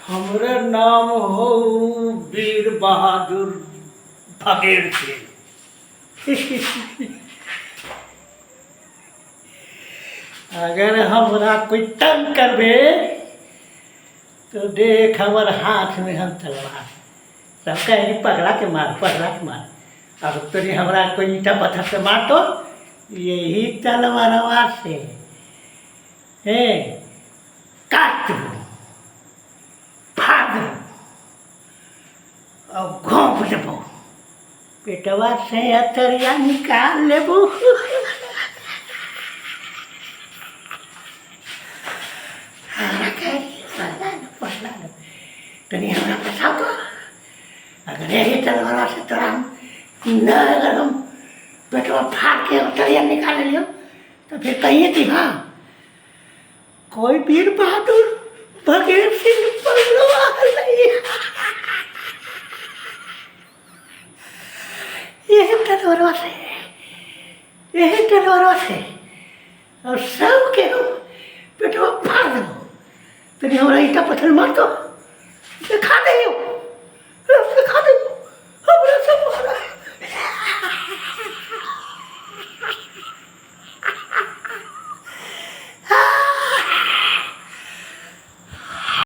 हमरे नाम हो वीर बहादुर भगेड़ सिंह। अगर हमरा कोई तंग करबे तो देख हमर हाथ में हम तलवार सब कहेंगे पकड़ा के मार पकड़ा के मार। अब तोरी हमरा कोई ईटा पत्थर से मार तो यही तलवारवा से हे काट दूँ फाड़ दूँ और घोंप देबो पेटवा से अतरिया निकाल लेबो। तनी हमरा बताओ तो अगर यही तलवार से तोरा न अगर हम पेटवा फाड़ के अतरिया निकाल लियो तो फिर कहिए थी हाँ कोई वीर बहादुर भगेड़ सिंह पहलवान नहीं। यही तलवारवा से और सब के हम पेटवा फाड़ दो तनी हमरा ईटा पत्थर मार दो दिखा दे।